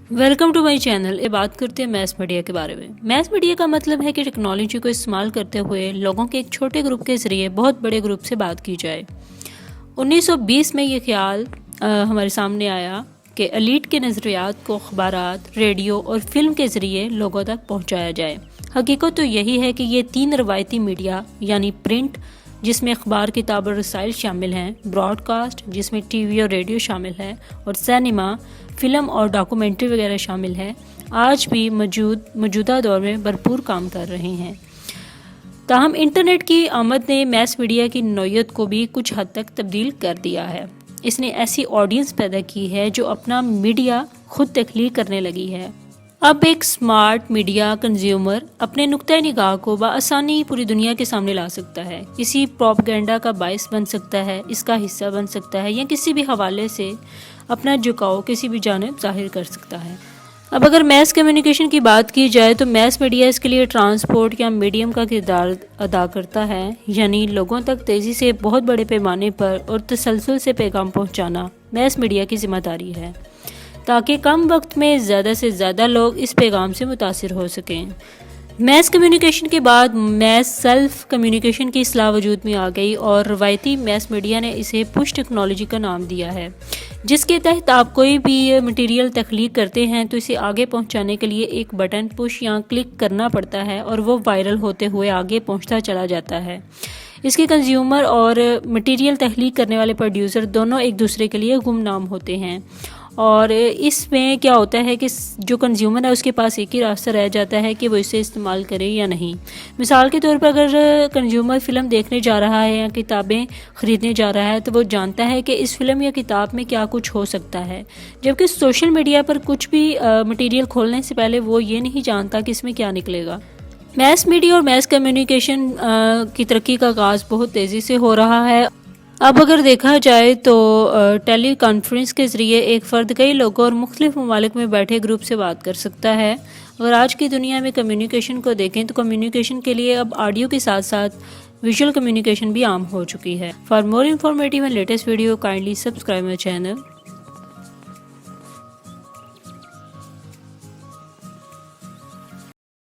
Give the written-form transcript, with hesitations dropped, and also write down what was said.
Welcome to my channel. یہ بات کرتے ہیں میس میڈیا کے بارے میں۔ میس میڈیا کا مطلب ہے کہ ٹیکنالوجی کو استعمال کرتے ہوئے لوگوں کے ایک چھوٹے گروپ کے ذریعے بہت بڑے گروپ سے بات کی جائے۔ 1920 میں یہ خیال ہمارے سامنے آیا کہ ایلیٹ کے نظریات کو اخبارات، ریڈیو اور فلم کے ذریعے لوگوں تک پہنچایا جائے۔ حقیقت تو یہی ہے کہ یہ تین روایتی میڈیا یعنی پرنٹ، جس میں اخبار، کتاب اور رسائل شامل ہیں، براڈ کاسٹ جس میں ٹی وی اور ریڈیو شامل ہے، اور سینما، فلم اور ڈاکومنٹری وغیرہ شامل ہے، آج بھی موجودہ دور میں بھرپور کام کر رہے ہیں۔ تاہم انٹرنیٹ کی آمد نے میس میڈیا کی نوعیت کو بھی کچھ حد تک تبدیل کر دیا ہے۔ اس نے ایسی آڈینس پیدا کی ہے جو اپنا میڈیا خود تخلیق کرنے لگی ہے۔ اب ایک سمارٹ میڈیا کنزیومر اپنے نقطۂ نگاہ کو بآسانی پوری دنیا کے سامنے لا سکتا ہے، کسی پروپیگنڈا کا باعث بن سکتا ہے، اس کا حصہ بن سکتا ہے، یا کسی بھی حوالے سے اپنا جھکاؤ کسی بھی جانب ظاہر کر سکتا ہے۔ اب اگر میس کمیونیکیشن کی بات کی جائے تو میس میڈیا اس کے لیے ٹرانسپورٹ یا میڈیم کا کردار ادا کرتا ہے، یعنی لوگوں تک تیزی سے بہت بڑے پیمانے پر اور تسلسل سے پیغام پہنچانا میس میڈیا کی ذمہ داری ہے، تاکہ کم وقت میں زیادہ سے زیادہ لوگ اس پیغام سے متاثر ہو سکیں۔ میس کمیونیکیشن کے بعد میس سیلف کمیونیکیشن کی اصطلاح وجود میں آ گئی اور روایتی میس میڈیا نے اسے پش ٹیکنالوجی کا نام دیا ہے، جس کے تحت آپ کوئی بھی مٹیریل تخلیق کرتے ہیں تو اسے آگے پہنچانے کے لیے ایک بٹن پش یا کلک کرنا پڑتا ہے اور وہ وائرل ہوتے ہوئے آگے پہنچتا چلا جاتا ہے۔ اس کے کنزیومر اور مٹیریل تخلیق کرنے والے پروڈیوسر دونوں ایک دوسرے کے لیے گمنام ہوتے ہیں، اور اس میں کیا ہوتا ہے کہ جو کنزیومر ہے اس کے پاس ایک ہی راستہ رہ جاتا ہے کہ وہ اسے استعمال کرے یا نہیں۔ مثال کے طور پر اگر کنزیومر فلم دیکھنے جا رہا ہے یا کتابیں خریدنے جا رہا ہے تو وہ جانتا ہے کہ اس فلم یا کتاب میں کیا کچھ ہو سکتا ہے، جبکہ سوشل میڈیا پر کچھ بھی مٹیریل کھولنے سے پہلے وہ یہ نہیں جانتا کہ اس میں کیا نکلے گا۔ میس میڈیا اور میس کمیونیکیشن کی ترقی کا آغاز بہت تیزی سے ہو رہا ہے۔ اب اگر دیکھا جائے تو ٹیلی کانفرنس کے ذریعے ایک فرد کئی لوگوں اور مختلف ممالک میں بیٹھے گروپ سے بات کر سکتا ہے۔ اگر آج کی دنیا میں کمیونیکیشن کو دیکھیں تو کمیونیکیشن کے لیے اب آڈیو کے ساتھ ساتھ ویژول کمیونیکیشن بھی عام ہو چکی ہے۔ For more informative and latest video kindly subscribe my channel.